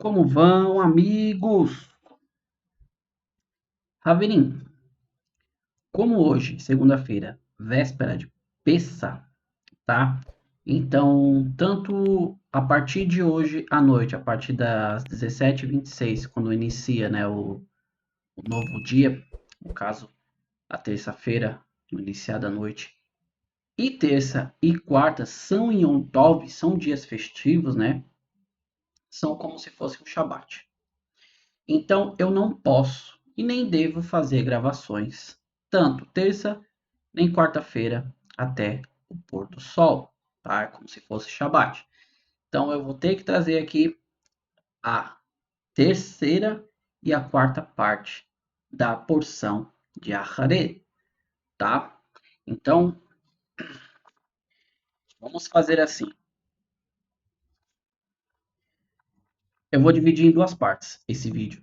Como vão, amigos? Raverim, como hoje, segunda-feira, véspera de Pessa, tá? Então, tanto a partir de hoje à noite, a partir das 17h26, quando inicia, né, o novo dia, no caso, a terça-feira, no iniciar da noite, e terça e quarta são em Yom Tov, são dias festivos, né? São como se fosse um Shabat. Então eu não posso e nem devo fazer gravações, tanto terça nem quarta-feira até o pôr do sol, tá? Como se fosse Shabat. Então eu vou ter que trazer aqui a terceira e a quarta parte da porção de Aharé, tá? Então vamos fazer assim. Eu vou dividir em duas partes esse vídeo,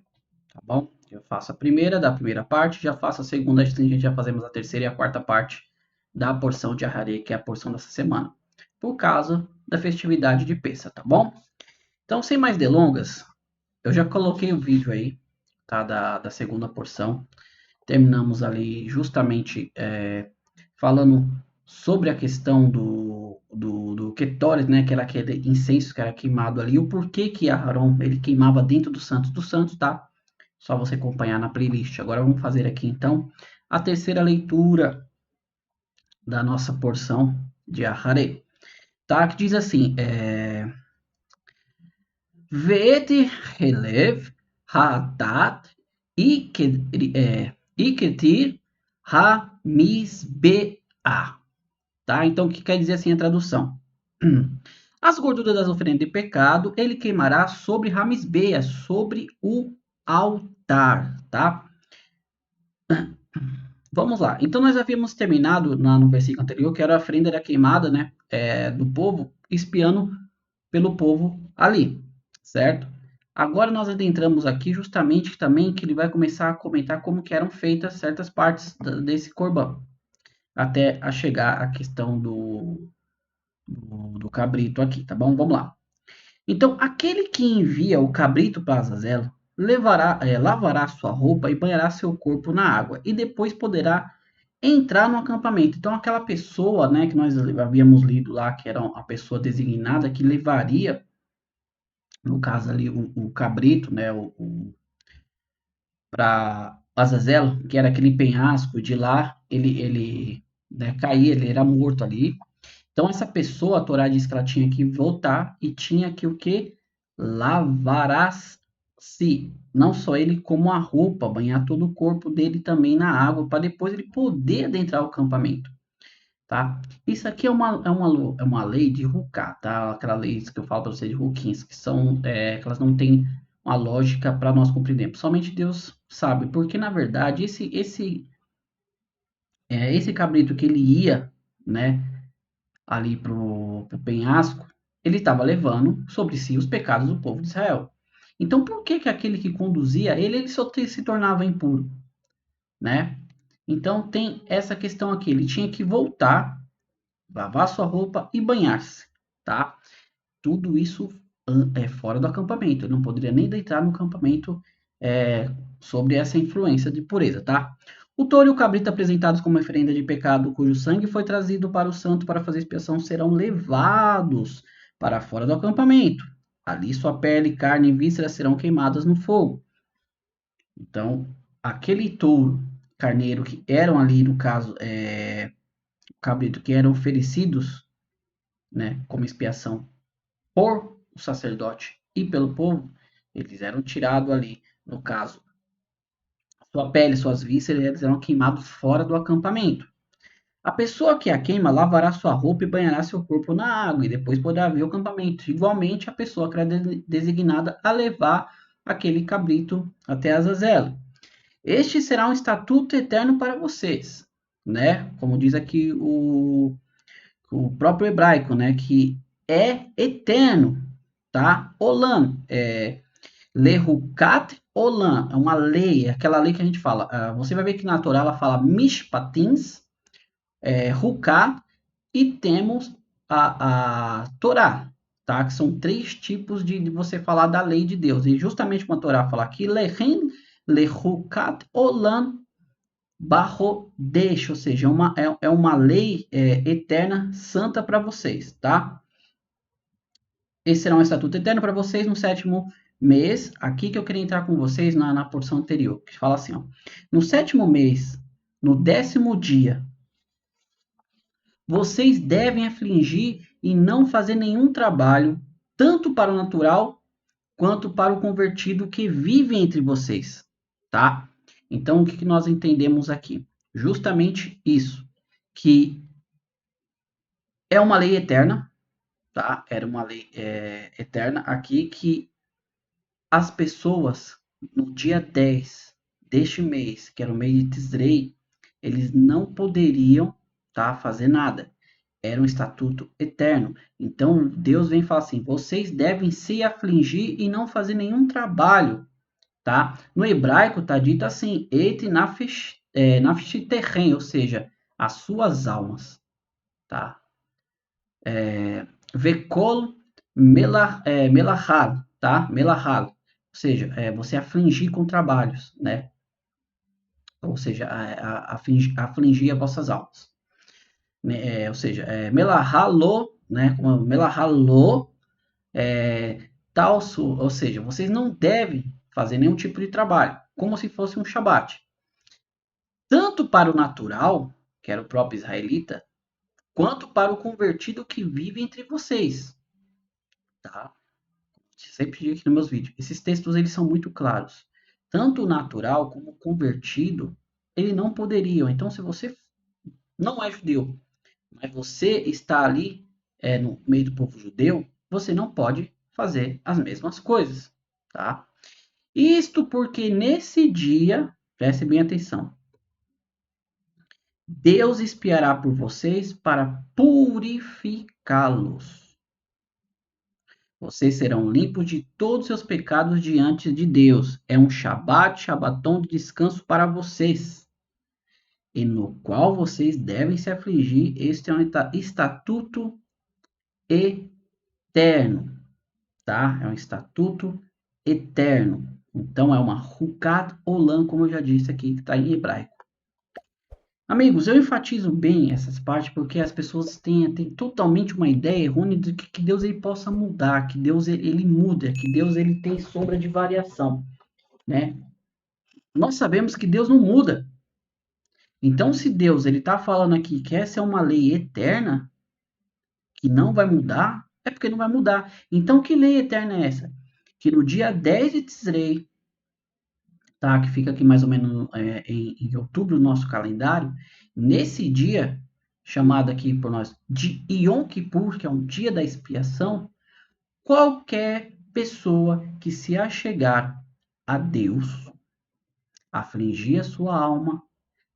tá bom? Eu faço a primeira da primeira parte, já faço a segunda, a gente já fazemos a terceira e a quarta parte da porção de Aharé, que é a porção dessa semana, por causa da festividade de Pessa, tá bom? Então, sem mais delongas, eu já coloquei o vídeo aí, tá, da segunda porção. Terminamos ali justamente falando sobre a questão do Ketoret, né, que era aquele incenso que era queimado ali, o porquê que Aharon ele queimava dentro do Santos, tá? Só você acompanhar na playlist. Agora vamos fazer aqui então a terceira leitura da nossa porção de Aharé, tá? Que diz assim, Vete relev hadat iketir ha-misbeah, tá? Então, o que quer dizer assim a tradução? As gorduras das oferendas de pecado, ele queimará sobre Ramisbeia, sobre o altar, tá? Vamos lá. Então, nós havíamos terminado no versículo anterior, que era a oferenda da queimada, né? Do povo, espiando pelo povo ali, certo? Agora nós adentramos aqui justamente também que ele vai começar a comentar como que eram feitas certas partes desse corbão, até a chegar a questão do cabrito aqui, tá bom? Vamos lá. Então, aquele que envia o cabrito para Azazel lavará sua roupa e banhará seu corpo na água, e depois poderá entrar no acampamento. Então, aquela pessoa, né, que nós havíamos lido lá, que era a pessoa designada que levaria, no caso ali, o cabrito, né, para Azazel, que era aquele penhasco, de lá ele né, caía, ele era morto ali. Então, essa pessoa, a Torá diz que ela tinha que voltar e tinha que o quê? Lavar-se. Não só ele, como a roupa, banhar todo o corpo dele também na água, para depois ele poder adentrar o acampamento, tá? Isso aqui é uma lei de Huká, tá? Aquela lei que eu falo para vocês de Hukins, que são, que elas não têm uma lógica para nós compreendermos. Somente Deus sabe, porque na verdade esse cabrito que ele ia, né? Ali pro penhasco, ele estava levando sobre si os pecados do povo de Israel. Então, por que que aquele que conduzia ele só se tornava impuro, né? Então, tem essa questão aqui, ele tinha que voltar, lavar sua roupa e banhar-se, tá? Tudo isso é fora do acampamento, eu não poderia nem deitar no acampamento é, sobre essa influência de pureza, tá? O touro e o cabrito apresentados como oferenda de pecado, cujo sangue foi trazido para o santo para fazer expiação, serão levados para fora do acampamento. Ali sua pele, carne e vísceras serão queimadas no fogo. Então, aquele touro, carneiro que eram ali, no caso, cabrito, que eram oferecidos, né, como expiação por o sacerdote e pelo povo, eles eram tirados ali, no caso, sua pele, suas vísceras, eles eram queimados fora do acampamento. A pessoa que a queima lavará sua roupa e banhará seu corpo na água, e depois poderá ver o acampamento. Igualmente, a pessoa que era designada a levar aquele cabrito até Azazel. Este será um estatuto eterno para vocês, né? Como diz aqui o próprio hebraico, né? Que é eterno, tá? Olam, Lehukat Olam, é uma lei, é aquela lei que a gente fala. Você vai ver que na Torá ela fala Mishpatins, Hukat, e temos a Torá, tá? Que são 3 tipos de você falar da lei de Deus. E justamente quando a Torá fala aqui, Lehin lehukat olam barrodesh, ou seja, é uma lei eterna, santa para vocês, tá? Esse será um estatuto eterno para vocês no 7º mês. Aqui que eu queria entrar com vocês na porção anterior, que fala assim, ó. No 7º mês, no 10º dia, vocês devem afligir e não fazer nenhum trabalho, tanto para o natural quanto para o convertido que vive entre vocês, tá? Então, o que nós entendemos aqui? Justamente isso, que é uma lei eterna, tá? Era uma lei eterna aqui que as pessoas no dia 10 deste mês, que era o mês de Tisrei, eles não poderiam, tá, fazer nada. Era um estatuto eterno. Então Deus vem falar assim: vocês devem se afligir e não fazer nenhum trabalho, tá? No hebraico tá dito assim: et nafesh terren, ou seja, as suas almas, tá? Vekol melahal, tá? Melahal, ou seja, você afligir com trabalhos, né? Ou seja, afligir as vossas almas. Ou seja, melahalo, né? Melahalo, talso, ou seja, vocês não devem fazer nenhum tipo de trabalho, como se fosse um shabat. Tanto para o natural, que era o próprio israelita, quanto para o convertido que vive entre vocês, tá? Sempre digo aqui nos meus vídeos, esses textos eles são muito claros. Tanto o natural como o convertido, ele não poderiam. Então, se você não é judeu, mas você está ali no meio do povo judeu, você não pode fazer as mesmas coisas, tá? Isto porque nesse dia, preste bem atenção, Deus espiará por vocês para purificá-los. Vocês serão limpos de todos os seus pecados diante de Deus. É um Shabaton de descanso para vocês, e no qual vocês devem se afligir. Este é um estatuto eterno, tá? É um estatuto eterno. Então é uma Hukat Olam, como eu já disse aqui, que está em hebraico. Amigos, eu enfatizo bem essas partes porque as pessoas têm totalmente uma ideia errônea de que Deus ele possa mudar, que Deus ele muda, que Deus ele tem sombra de variação, né? Nós sabemos que Deus não muda. Então, se Deus ele está falando aqui que essa é uma lei eterna, que não vai mudar, é porque não vai mudar. Então, que lei eterna é essa? Que no dia 10 de Tisrei, tá? Que fica aqui mais ou menos em outubro, no nosso calendário, nesse dia, chamado aqui por nós de Yom Kippur, que é um dia da expiação, qualquer pessoa que se achegar a Deus, afligir a sua alma,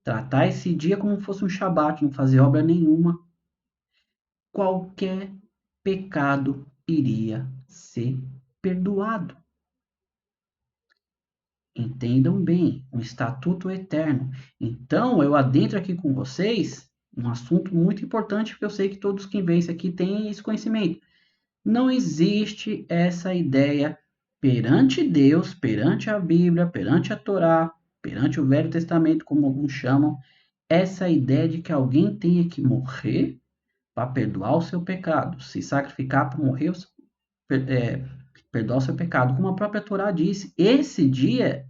tratar esse dia como fosse um Shabat, não fazer obra nenhuma, qualquer pecado iria ser perdoado. Entendam bem, um estatuto eterno. Então, eu adentro aqui com vocês um assunto muito importante, porque eu sei que todos que vencem aqui têm esse conhecimento. Não existe essa ideia perante Deus, perante a Bíblia, perante a Torá, perante o Velho Testamento, como alguns chamam, essa ideia de que alguém tenha que morrer para perdoar o seu pecado, se sacrificar para morrer, perdoar o seu pecado. Como a própria Torá disse, esse dia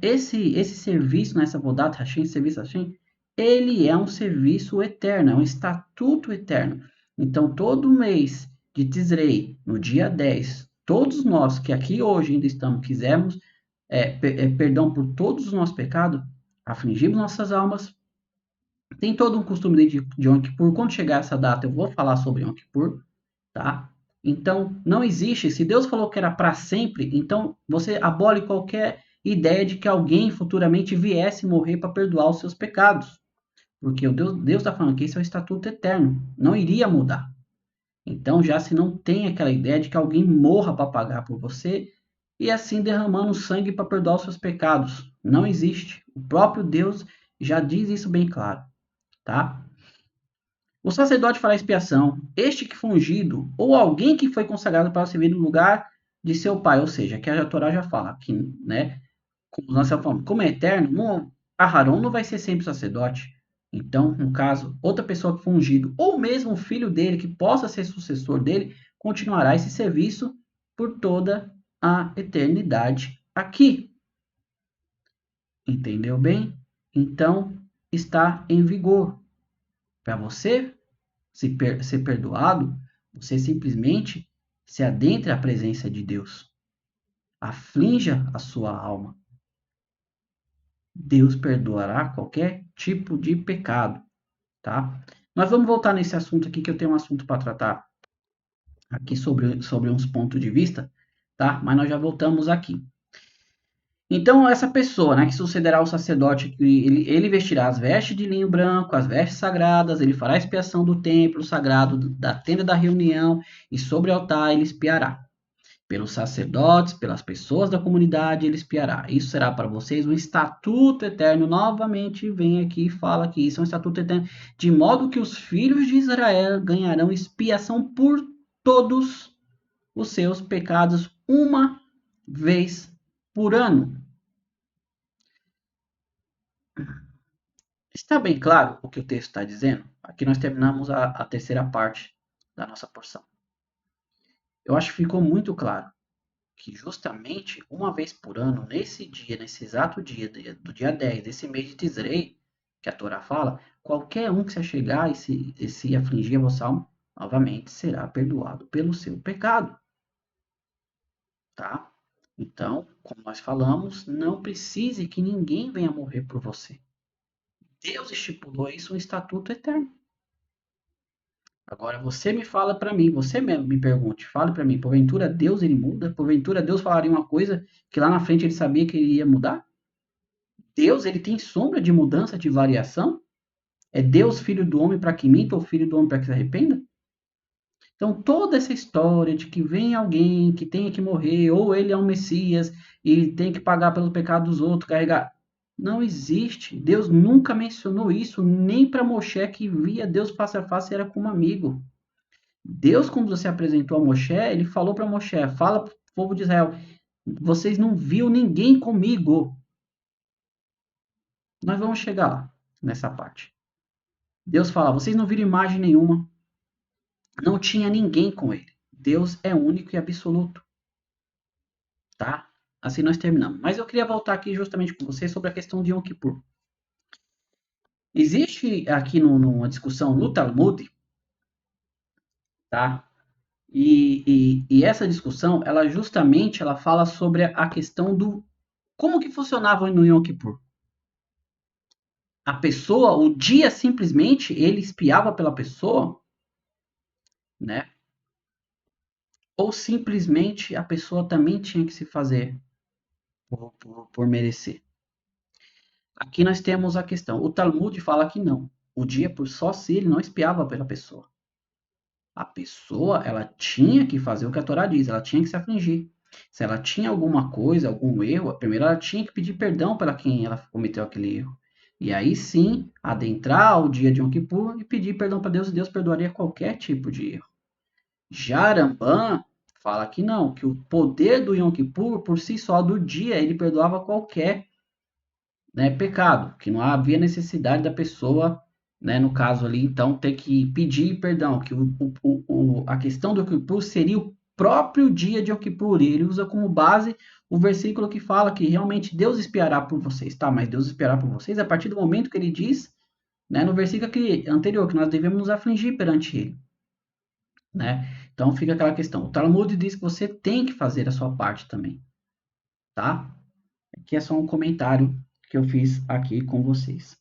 esse serviço, nessa Vodat Hashem, serviço Hashem, ele é um serviço eterno, é um estatuto eterno. Então, todo mês de Tisrei, no dia 10, todos nós que aqui hoje ainda estamos, quisermos perdão por todos os nossos pecados, afligimos nossas almas. Tem todo um costume de Yom Kippur. Quando chegar essa data, eu vou falar sobre Yom Kippur, tá? Então, não existe. Se Deus falou que era para sempre, então você abole qualquer ideia de que alguém futuramente viesse morrer para perdoar os seus pecados. Porque o Deus está falando que esse é o estatuto eterno. Não iria mudar. Então, já se não tem aquela ideia de que alguém morra para pagar por você e assim derramando sangue para perdoar os seus pecados. Não existe. O próprio Deus já diz isso bem claro, tá? O sacerdote fará expiação, este que foi ungido, ou alguém que foi consagrado para servir no lugar de seu pai. Ou seja, que a Torá já fala, que, né, como nós falamos, como é eterno, não, Aharon não vai ser sempre sacerdote. Então, no caso, outra pessoa que foi ungido, ou mesmo o filho dele, que possa ser sucessor dele, continuará esse serviço por toda a eternidade aqui. Entendeu bem? Então, está em vigor. Para você ser perdoado, você simplesmente se adentre à presença de Deus. Aflinja a sua alma. Deus perdoará qualquer tipo de pecado, tá? Nós vamos voltar nesse assunto aqui, que eu tenho um assunto para tratar aqui sobre uns pontos de vista, tá? Mas nós já voltamos aqui. Então, essa pessoa, né, que sucederá ao sacerdote, ele vestirá as vestes de linho branco, as vestes sagradas, ele fará expiação do templo sagrado, da tenda da reunião, e sobre o altar ele espiará. Pelos sacerdotes, pelas pessoas da comunidade, ele espiará. Isso será para vocês um estatuto eterno. Novamente, vem aqui e fala que isso é um estatuto eterno, de modo que os filhos de Israel ganharão expiação por todos os seus pecados uma vez por ano. Está bem claro o que o texto está dizendo? Aqui nós terminamos a terceira parte da nossa porção. Eu acho que ficou muito claro que justamente uma vez por ano, nesse dia, nesse exato dia do dia 10 desse mês de Tisrei, que a Torá fala, qualquer um que se chegar e se afligir a vossa alma, novamente será perdoado pelo seu pecado. Tá? Então, como nós falamos, não precise que ninguém venha morrer por você. Deus estipulou isso um estatuto eterno. Agora você me fala para mim, você mesmo me pergunte, fale para mim, porventura Deus ele muda? Porventura Deus falaria uma coisa que lá na frente ele sabia que ele ia mudar? Deus ele tem sombra de mudança, de variação? É Deus filho do homem para que minta ou filho do homem para que se arrependa? Então toda essa história de que vem alguém que tenha que morrer, ou ele é um Messias e tem que pagar pelo pecado dos outros, carregar, não existe. Deus nunca mencionou isso, nem para Moshe que via Deus face a face era como amigo. Deus, quando você apresentou a Moshe, ele falou para Moshe, fala para o povo de Israel, vocês não viram ninguém comigo. Nós vamos chegar lá, nessa parte. Deus fala, vocês não viram imagem nenhuma, não tinha ninguém com ele. Deus é único e absoluto, tá? Assim nós terminamos. Mas eu queria voltar aqui justamente com vocês sobre a questão de Yom Kippur. Existe aqui numa discussão no Talmud, tá? E essa discussão, ela justamente ela fala sobre a questão do como que funcionava no Yom Kippur. A pessoa, o dia simplesmente ele espiava pela pessoa, né? Ou simplesmente a pessoa também tinha que se fazer por merecer. Aqui nós temos a questão. O Talmud fala que não. O dia por só si ele não espiava pela pessoa. A pessoa ela tinha que fazer o que a Torá diz. Ela tinha que se afligir. Se ela tinha alguma coisa, algum erro, primeiro ela tinha que pedir perdão para quem ela cometeu aquele erro. E aí sim, adentrar o dia de Yom Kippur e pedir perdão para Deus, e Deus perdoaria qualquer tipo de erro. Já Rambam fala que não, que o poder do Yom Kippur, por si só, do dia, ele perdoava qualquer, né, pecado, que não havia necessidade da pessoa, né, no caso ali, então, ter que pedir perdão, que a questão do Yom Kippur seria o próprio dia de Yom Kippur, e ele usa como base o versículo que fala que realmente Deus espiará por vocês, tá? Mas Deus espiará por vocês a partir do momento que ele diz, né, no versículo anterior, que nós devemos nos afligir perante ele, né? Então fica aquela questão. O Talmud diz que você tem que fazer a sua parte também, tá? Aqui é só um comentário que eu fiz aqui com vocês.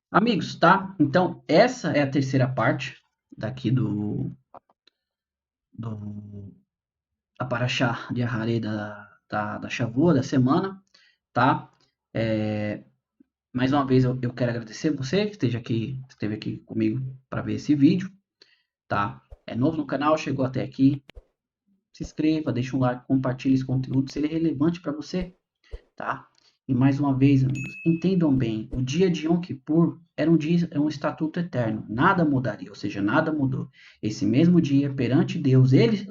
Amigos, tá? Então essa é a terceira parte daqui do a Paraxá de Aharé da Shavua, da semana, tá? Mais uma vez eu quero agradecer você que esteve aqui comigo para ver esse vídeo, tá? É novo no canal, chegou até aqui, se inscreva, deixa um like, compartilhe esse conteúdo se ele é relevante para você, tá? E mais uma vez, amigos, entendam bem, o dia de Yom Kippur era um dia, é um estatuto eterno, nada mudaria, ou seja, nada mudou. Esse mesmo dia, perante Deus, ele,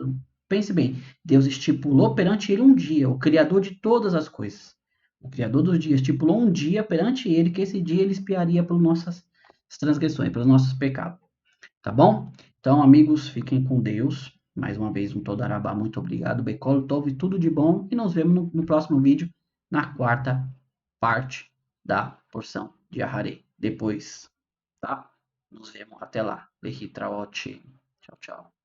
pense bem, Deus estipulou perante ele um dia, o Criador de todas as coisas. O Criador dos dias estipulou um dia perante ele, que esse dia ele expiaria pelas nossas transgressões, pelos nossos pecados. Tá bom? Então, amigos, fiquem com Deus. Mais uma vez, um Todarabá, muito obrigado. Bekol Tov, tudo de bom. E nos vemos no próximo vídeo, na quarta parte da porção de Aharei. Depois, tá? Nos vemos até lá. Lehitraot. Tchau, tchau.